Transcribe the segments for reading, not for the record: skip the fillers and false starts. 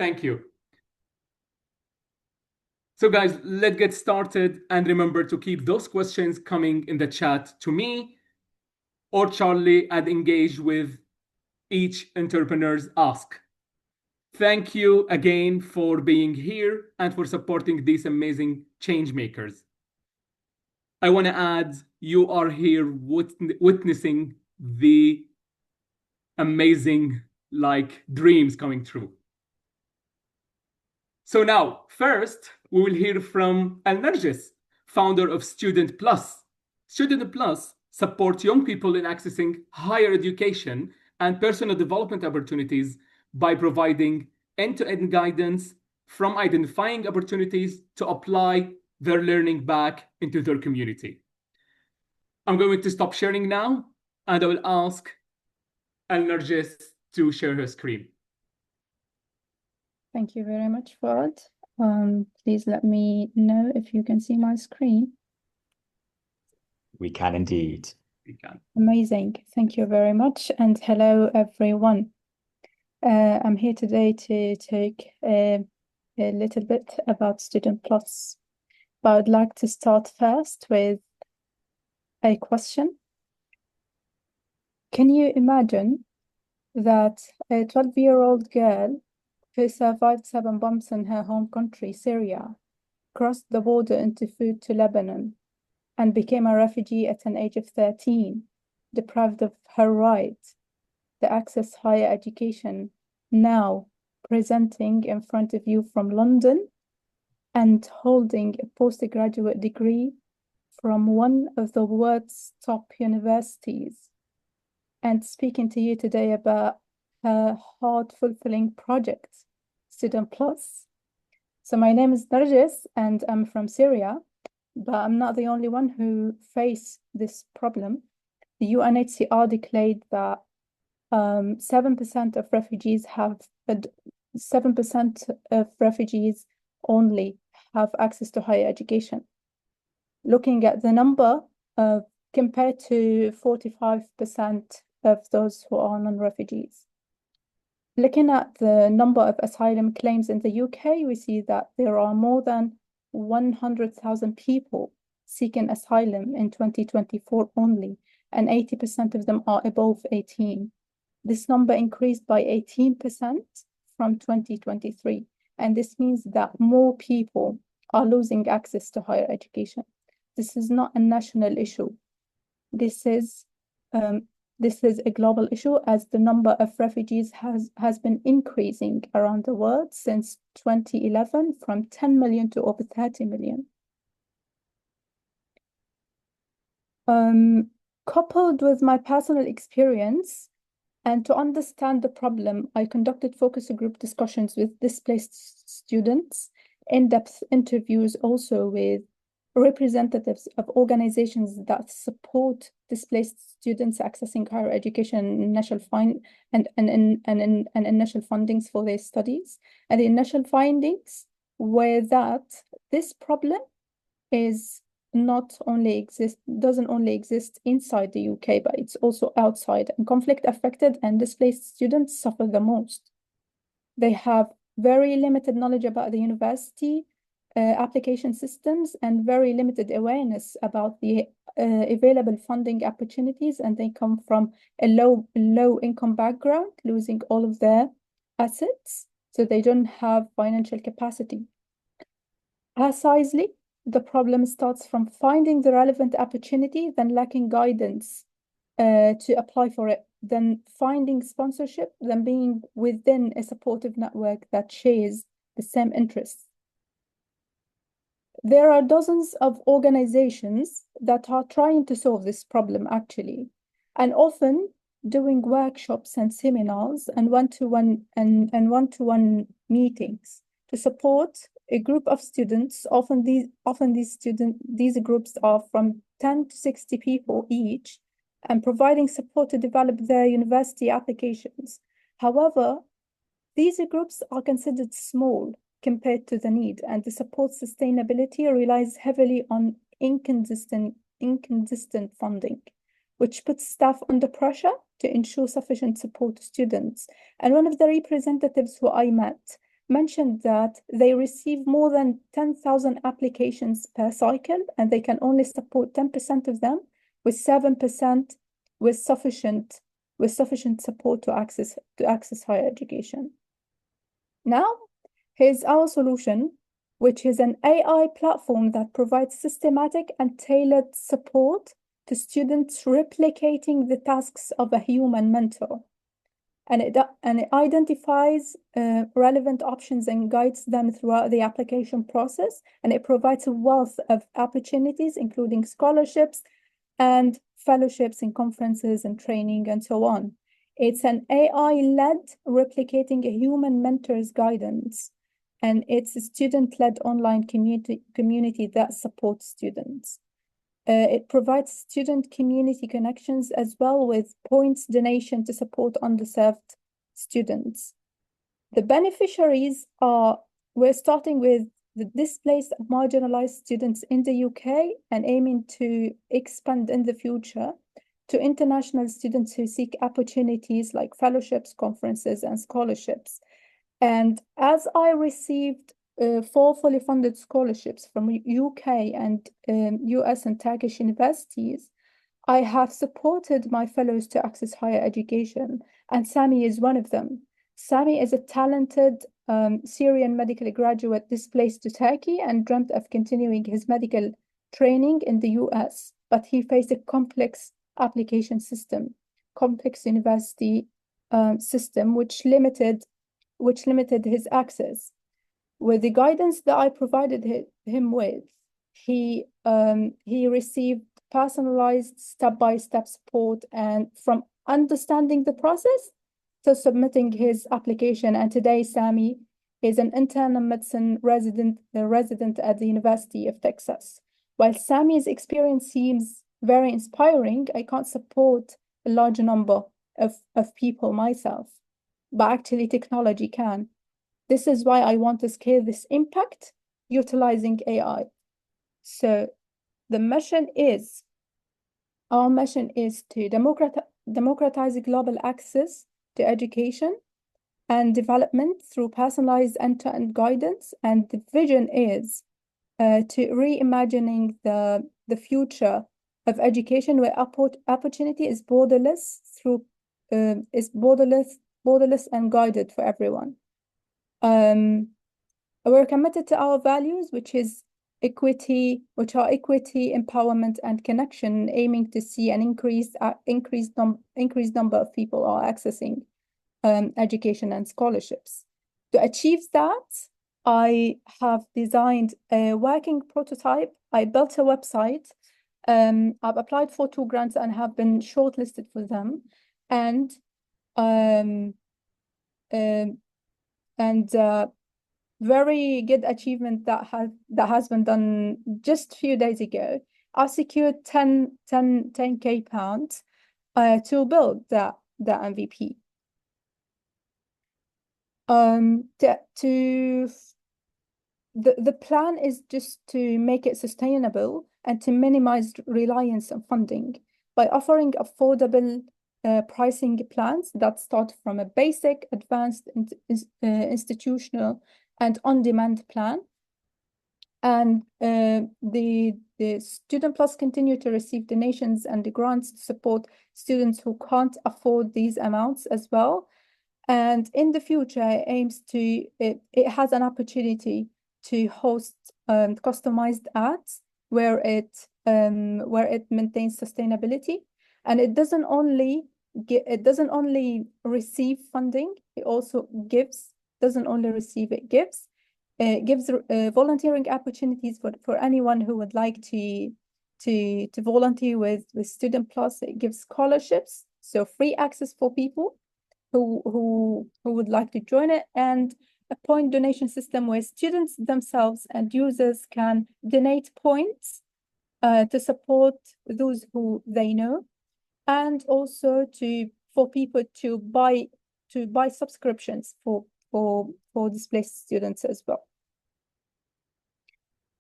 Thank you. So guys, let's get started, and remember to keep those questions coming in the chat to me or Charlie and engage with each entrepreneur's ask. Thank you again for being here and for supporting these amazing change makers. I want to add, you are here witnessing the amazing dreams coming true. So now, first, we will hear from Alnarjes, founder of Student Plus. Student Plus supports young people in accessing higher education and personal development opportunities by providing end-to-end guidance from identifying opportunities to apply their learning back into their community. I'm going to stop sharing now, and I will ask Alnarjes to share her screen. Thank you very much, Fuad. Please let me know if you can see my screen. We can indeed. We can. Amazing. Thank you very much. And hello, everyone. I'm here today to talk a little bit about Student Plus. But I'd like to start first with a question. Can you imagine that a 12-year-old girl who survived 7 bombs in her home country, Syria, crossed the border into food to Lebanon, and became a refugee at an age of 13, deprived of her right to access higher education, now presenting in front of you from London and holding a postgraduate degree from one of the world's top universities, and speaking to you today about her heart-fulfilling project, Student Plus. So my name is Narjes and I'm from Syria, but I'm not the only one who faced this problem. The UNHCR declared that 7% of refugees have 7% of refugees only have access to higher education. Looking at the number compared to 45% of those who are non-refugees. Looking at the number of asylum claims in the UK, we see that there are more than 100,000 people seeking asylum in 2024 only, and 80% of them are above 18. This number increased by 18% from 2023, and this means that more people are losing access to higher education. This is not a national issue. This is a global issue, as the number of refugees has been increasing around the world since 2011 from 10 million to over 30 million. Coupled with my personal experience and to understand the problem, I conducted focus group discussions with displaced students, in-depth interviews also with representatives of organizations that support displaced students accessing higher education, initial fundings for their studies. And the initial findings were that this problem doesn't only exist inside the UK, but it's also outside. And conflict affected and displaced students suffer the most. They have very limited knowledge about the university application systems and very limited awareness about the available funding opportunities, and they come from a low income background, losing all of their assets, so they don't have financial capacity. Precisely, the problem starts from finding the relevant opportunity, then lacking guidance to apply for it, then finding sponsorship, then being within a supportive network that shares the same interests. There are dozens of organizations that are trying to solve this problem, actually, and often doing workshops and seminars and one-to-one meetings to support a group of students. Often these groups are from 10 to 60 people each, and providing support to develop their university applications. However, these groups are considered small compared to the need, and the support sustainability relies heavily on inconsistent funding, which puts staff under pressure to ensure sufficient support to students. And one of the representatives who I met mentioned that they receive more than 10,000 applications per cycle, and they can only support 10% of them, with 7% with sufficient support to access higher education. Now, here's our solution, which is an AI platform that provides systematic and tailored support to students, replicating the tasks of a human mentor. And it identifies relevant options and guides them throughout the application process. And it provides a wealth of opportunities, including scholarships and fellowships in conferences and training and so on. It's an AI-led replicating a human mentor's guidance. And it's a student-led online community that supports students. It provides student community connections as well, with points donation to support underserved students. The beneficiaries are, we're starting with the displaced marginalized students in the UK and aiming to expand in the future to international students who seek opportunities like fellowships, conferences, and scholarships. And as I received 4 fully funded scholarships from UK and US and Turkish universities, I have supported my fellows to access higher education, and Sami is one of them. Sami is a talented Syrian medical graduate displaced to Turkey and dreamt of continuing his medical training in the US, but he faced a complex application system, complex university system, which limited his access. With the guidance that I provided him with, he received personalized step-by-step support, and from understanding the process to submitting his application. And today, Sami is an internal medicine resident at the University of Texas. While Sami's experience seems very inspiring, I can't support a large number of people myself, but actually technology can. This is why I want to scale this impact utilizing AI. So our mission is to democratize global access to education and development through personalized end-to-end guidance. And the vision is to reimagining the future of education, where opportunity is borderless and guided for everyone. We're committed to our values, which are equity, empowerment, and connection, aiming to see an increased number of people are accessing education and scholarships. To achieve that, I have designed a working prototype. I built a website. I've applied for 2 grants and have been shortlisted for them. And very good achievement that has been done just a few days ago. I secured 10K pounds to build the MVP. The plan is just to make it sustainable and to minimize reliance on funding by offering affordable pricing plans that start from a basic, advanced, institutional, and on-demand plan. And the Student Plus continue to receive donations and the grants to support students who can't afford these amounts as well. And in the future, it has an opportunity to host customized ads where it maintains sustainability, and it doesn't only receive funding, it also gives. Doesn't only receive, it gives. Gives volunteering opportunities for anyone who would like to volunteer with Student Plus. It gives scholarships, so free access for people who would like to join it, and a point donation system where students themselves and users can donate points to support those who they know, and also for people to buy subscriptions for displaced students as well.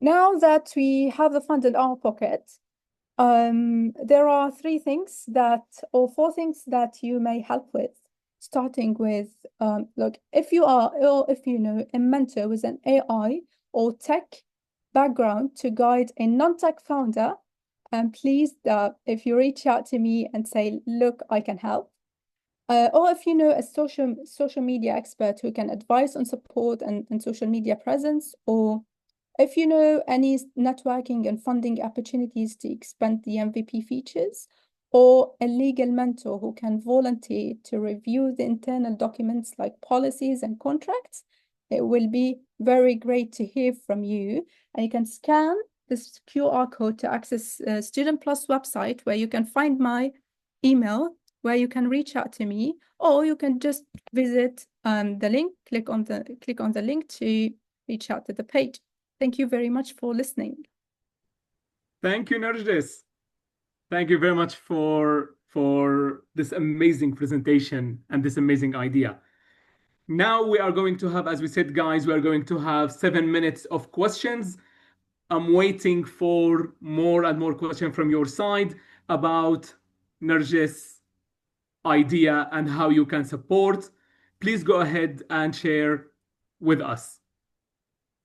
Now that we have the fund in our pocket, there are 4 things that you may help with. starting with, look, if you are, or if you know a mentor with an AI or tech background to guide a non-tech founder, and please, if you reach out to me and say, look, I can help. Or if you know a social media expert who can advise on support and social media presence, or if you know any networking and funding opportunities to expand the MVP features, or a legal mentor who can volunteer to review the internal documents like policies and contracts, it will be very great to hear from you. And you can scan this QR code to access Student Plus website, where you can find my email, where you can reach out to me, or you can just visit the link, click on the link to reach out to the page. Thank you very much for listening. Thank you, Narges. Thank you very much for this amazing presentation and this amazing idea. Now we are going to have, as we said, guys, we are going to have 7 minutes of questions. I'm waiting for more and more questions from your side about Narges' idea and how you can support. Please go ahead and share with us,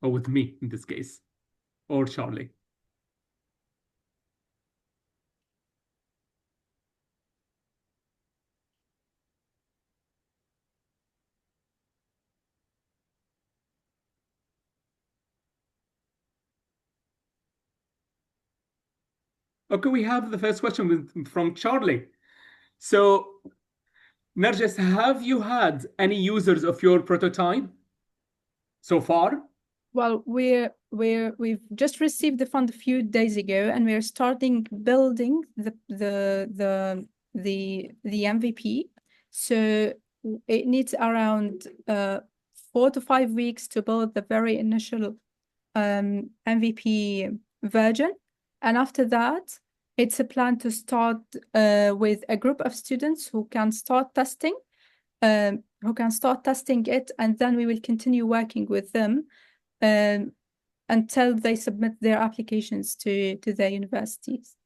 or with me in this case, or Charlie. Okay, we have the first question from Charlie. So, Narges, have you had any users of your prototype so far? Well, we've just received the fund a few days ago, and we're starting building the MVP. So it needs around 4 to 5 weeks to build the very initial MVP version, and after that, it's a plan to start with a group of students who can start testing it, and then we will continue working with them until they submit their applications to their universities.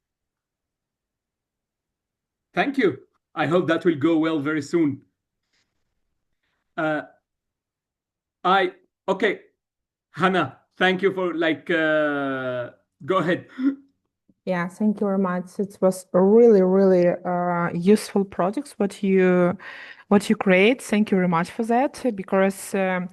Thank you. I hope that will go well very soon. Okay, Hannah, thank you for go ahead. Yeah, thank you very much. It was a really, really useful projects what you create. Thank you very much for that, because I'm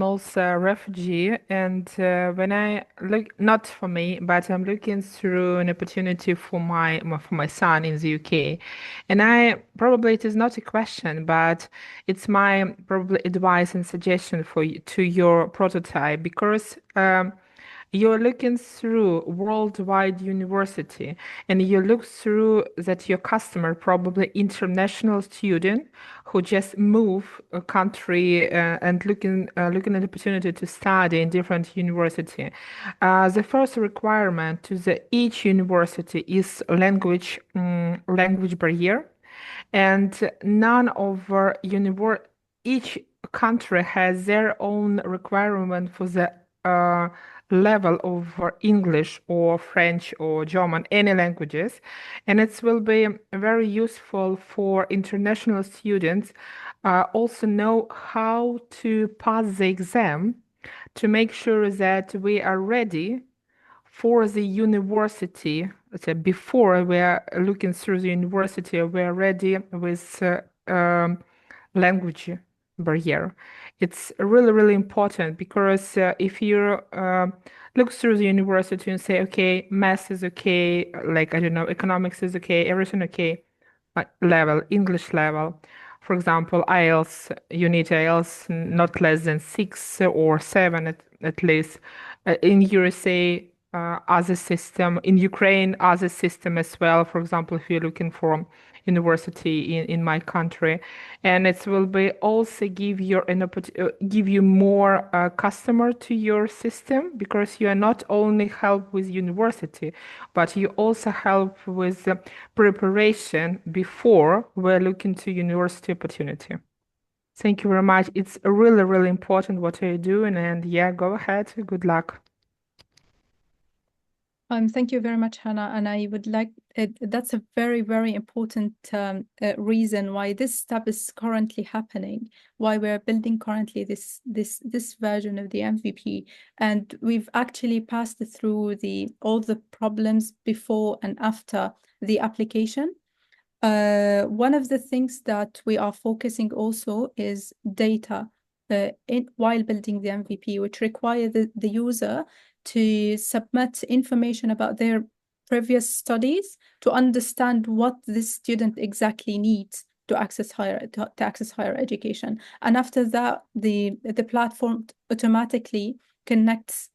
also a refugee, and when I look, not for me, but I'm looking through an opportunity for my son in the UK, and I probably, it is not a question, but it's my probably advice and suggestion for you to your prototype, because you're looking through worldwide university, and you look through that your customer probably international student who just move a country and looking at opportunity to study in different university. The first requirement to each university is language barrier, and none of each country has their own requirement for the level of English or French or German, any languages, and it will be very useful for international students also know how to pass the exam, to make sure that we are ready for the university. So before we are looking through the university, we are ready with language barrier. It's really, really important, because if you look through the university and say, okay, math is okay, like, I don't know, economics is okay, everything okay, level, English level. For example, IELTS, you need IELTS not less than 6 or 7 at least. In USA, other system, in Ukraine, other system as well. For example, if you're looking for university in my country, and it will be also give you more customer to your system, because you are not only help with university, but you also help with preparation before we're looking to university opportunity. Thank you very much. It's really, really important what you're doing, and yeah, go ahead. Good luck. Thank you very much, Hannah. And I would like that's a very, very important reason why this step is currently happening, why we're building currently this version of the MVP. And we've actually passed through all the problems before and after the application. One of the things that we are focusing also is data while building the MVP, which require the user to submit information about their previous studies to understand what this student exactly needs to access higher education. And after that, the platform automatically connects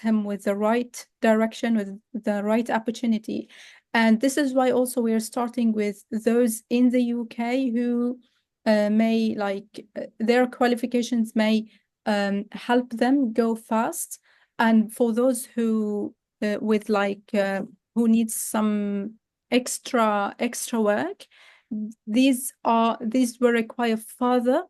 him with the right direction, with the right opportunity. And this is why also we are starting with those in the UK who may their qualifications may help them go fast. And for those who who needs some extra work, these will require further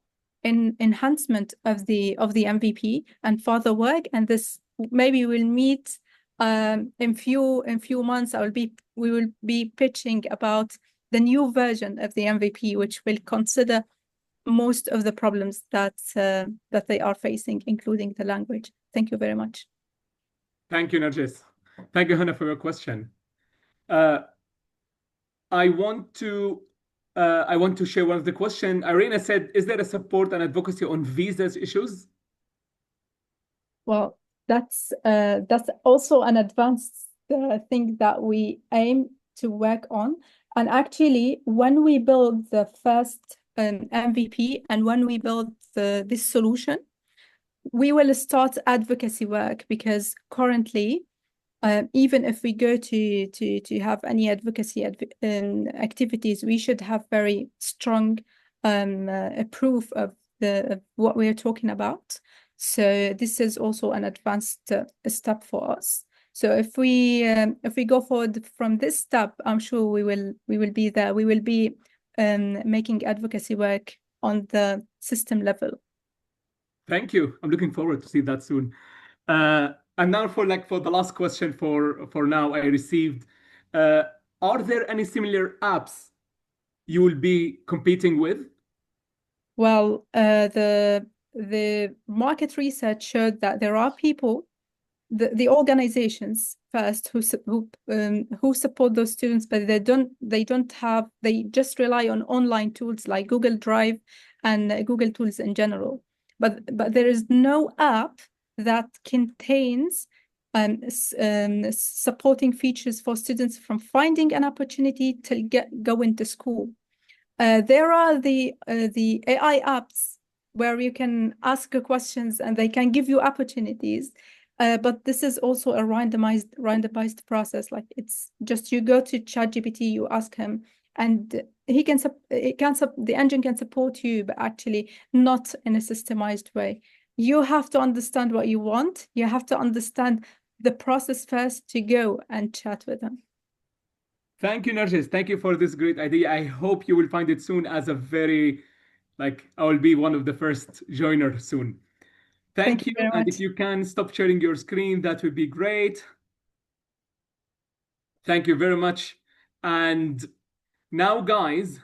enhancement of the MVP and further work. And this maybe we'll meet in few months. We will be pitching about the new version of the MVP, which will consider most of the problems that they are facing, including the language. Thank you very much. Thank you, Narjis. Thank you, Hannah, for your question. I want to share one of the question. Irina said, "Is there a support and advocacy on visas issues?" Well, that's also an advanced thing that we aim to work on. And actually, when we build the first MVP and when we build this solution, we will start advocacy work, because currently, even if we go to have any advocacy activities, we should have very strong proof of what we are talking about. So this is also an advanced step for us. So if we go forward from this step, I'm sure we will be there. We will be making advocacy work on the system level. Thank you. I'm looking forward to see that soon. And now for the last question for now I received, are there any similar apps you will be competing with? Well, the market research showed that there are people, the organizations first who support those students, but they just rely on online tools like Google Drive and Google Tools in general. But there is no app that contains supporting features for students from finding an opportunity to go into school. There are the AI apps where you can ask questions and they can give you opportunities. But this is also a randomized process. Like, it's just you go to ChatGPT, you ask him, and the engine can support you, but actually not in a systemized way. You have to understand what you want. You have to understand the process first to go and chat with them. Thank you, Narjis. Thank you for this great idea. I hope you will find it soon as a very, I will be one of the first joiners soon. Thank you. Very And much. if you can stop sharing your screen, that would be great. Thank you very much. And now, guys,